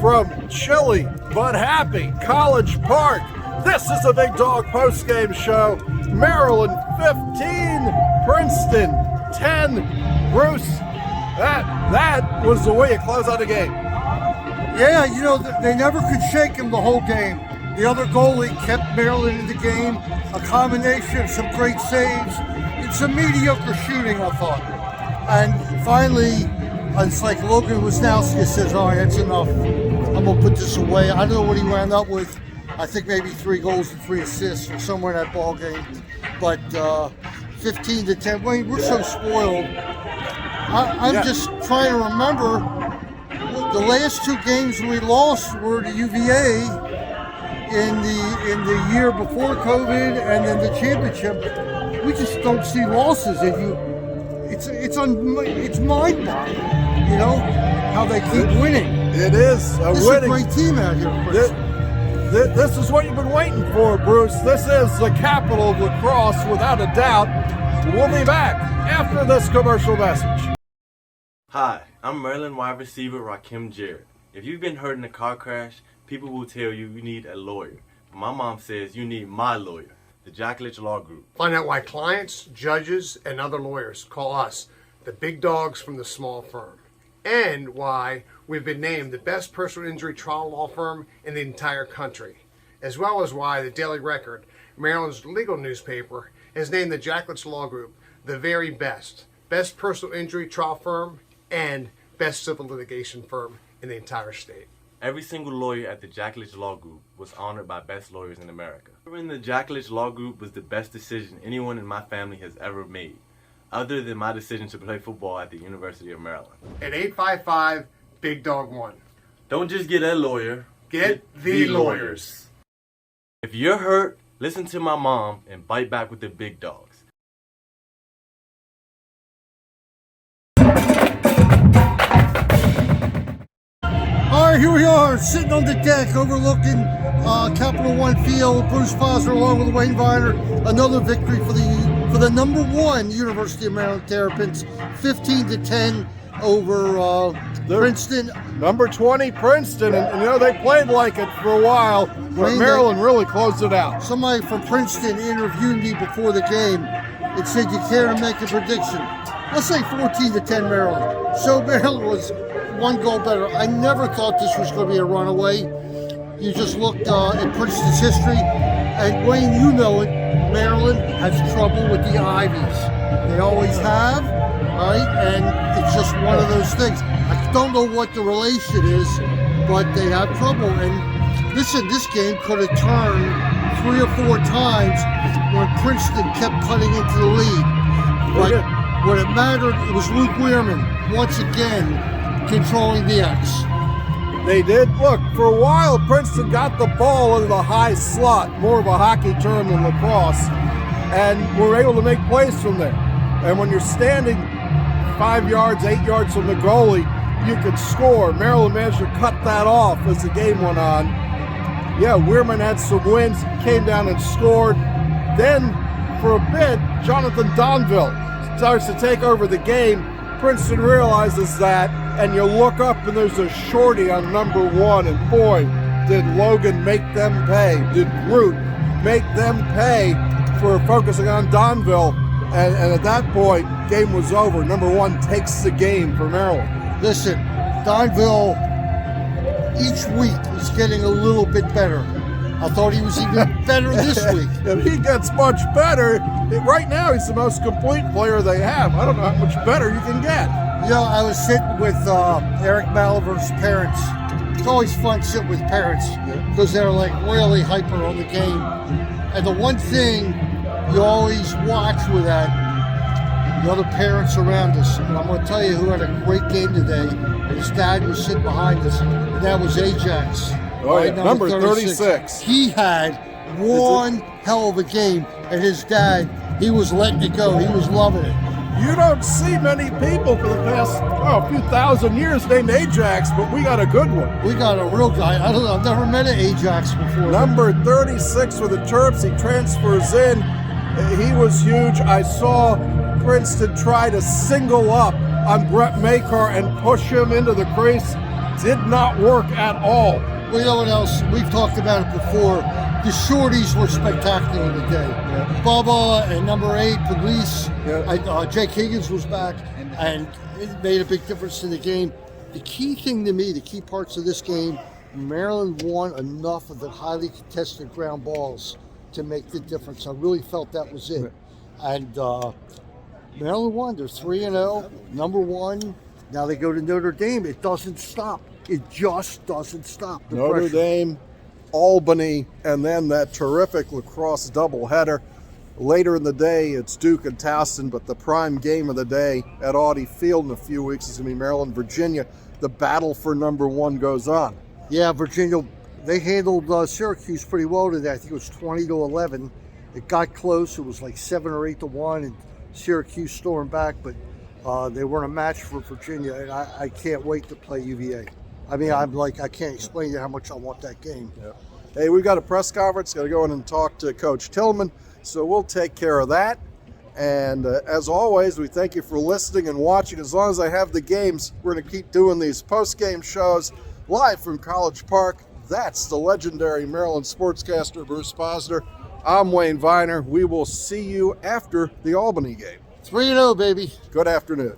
from chilly but happy College Park, this is the Big Dog Postgame Show. Maryland 15, Princeton 10. Bruce, that was the way you close out the game. Yeah, you know, they never could shake him the whole game. The other goalie kept Maryland in the game. A combination of some great saves and some mediocre shooting, I thought. And finally, it's like Logan Wisnowski says, all right, that's enough. I'm going to put this away. I don't know what he wound up with. I think maybe 3 goals and 3 assists or somewhere in that ball game. But 15-10, Wayne, we're so spoiled. I'm just trying to remember the last 2 games we lost were to UVA in the year before COVID and then the championship. We just don't see losses. It's mind-boggling, you know, how they keep winning. It is This is a great team out here. This is what you've been waiting for, Bruce. This is the capital of lacrosse, without a doubt. We'll be back after this commercial message. Hi, I'm Maryland wide receiver Rakim Jarrett. If you've been hurt in a car crash, people will tell you you need a lawyer. But my mom says you need my lawyer, the Jackledge Law Group. Find out why clients, judges, and other lawyers call us the big dogs from the small firm, and why we've been named the best personal injury trial law firm in the entire country, as well as why the Daily Record, Maryland's legal newspaper, has named the Jackledge Law Group the very best personal injury trial firm and best civil litigation firm in the entire state. Every single lawyer at the Jackledge Law Group was honored by Best Lawyers in America. Hiring the Jackledge Law Group was the best decision anyone in my family has ever made, other than my decision to play football at the University of Maryland. At 855-BIG-DOG-1. Don't just get a lawyer, Get the lawyers. If you're hurt, listen to my mom and bite back with the big dogs. All right, here we are, sitting on the deck overlooking Capital One Field. Bruce Foster along with Wayne Viner. Another victory for the number 1 University of Maryland Terrapins, 15-10 over Princeton. Number 20, Princeton, and you know, they played like it for a while, but Maryland really closed it out. Somebody from Princeton interviewed me before the game and said, you care to make a prediction? I'll say 14-10 Maryland. So Maryland was 1 goal better. I never thought this was going to be a runaway. You just looked at Princeton's history, and Wayne, you know it, Maryland has trouble with the Ivies. They always have, right? And it's just one of those things. I don't know what the relation is, but they have trouble. And listen, this game could have turned 3 or 4 times when Princeton kept cutting into the lead. But when it mattered, it was Luke Weirman once again controlling the X. They did. Look, for a while, Princeton got the ball into the high slot, more of a hockey term than lacrosse, and were able to make plays from there. And when you're standing 5 yards, 8 yards from the goalie, you could score. Maryland managed to cut that off as the game went on. Yeah, Weirman had some wins, came down and scored. Then, for a bit, Jonathan Donville starts to take over the game. Princeton realizes that, and you look up and there's a shorty on number 1, and boy, did Logan make them pay. Did Root make them pay for focusing on Donville, and at that point, game was over. Number 1 takes the game for Maryland. Listen, Donville each week is getting a little bit better. I thought he was even better this week. If he gets much better, right now he's the most complete player they have. I don't know how much better you can get. You know, I was sitting with Eric Maliver's parents. It's always fun sitting with parents because they're like really hyper on the game. And the one thing you always watch with that, the other parents around us. And I'm going to tell you who had a great game today. And his dad was sitting behind us, and that was Ajax. Oh, yeah. Number 36. He had one hell of a game, and his dad, he was letting it go. He was loving it. You don't see many people for the past, a few thousand years named Ajax, but we got a good one. We got a real guy. I don't know. I've never met an Ajax before. Number 36 for the Terps. He transfers in. He was huge. I saw Princeton try to single up on Brett Makar and push him into the crease. did not work at all. Well, you know what else? We've talked about it before. The shorties were spectacular today. Yeah. Bubba and number 8, Police. Yeah. Jake Higgins was back, and it made a big difference in the game. The key thing to me, the key parts of this game, Maryland won enough of the highly contested ground balls to make the difference. I really felt that was it. And Maryland won. They're 3-0, number 1. Now they go to Notre Dame. It doesn't stop. It just doesn't stop. The Notre pressure. Dame, Albany, and then that terrific lacrosse doubleheader. Later in the day, it's Duke and Towson, but the prime game of the day at Audi Field in a few weeks is going to be Maryland, Virginia. The battle for number 1 goes on. Yeah, Virginia, they handled Syracuse pretty well today. I think it was 20-11. It got close. It was like 7 or 8-1, and Syracuse stormed back, but they weren't a match for Virginia, and I can't wait to play UVA. I mean, I can't explain to you how much I want that game. Yeah. Hey, we've got a press conference. Got to go in and talk to Coach Tillman, so we'll take care of that. And as always, we thank you for listening and watching. As long as I have the games, we're going to keep doing these post-game shows live from College Park. That's the legendary Maryland sportscaster, Bruce Posner. I'm Wayne Viner. We will see you after the Albany game. 3-0, baby. Good afternoon.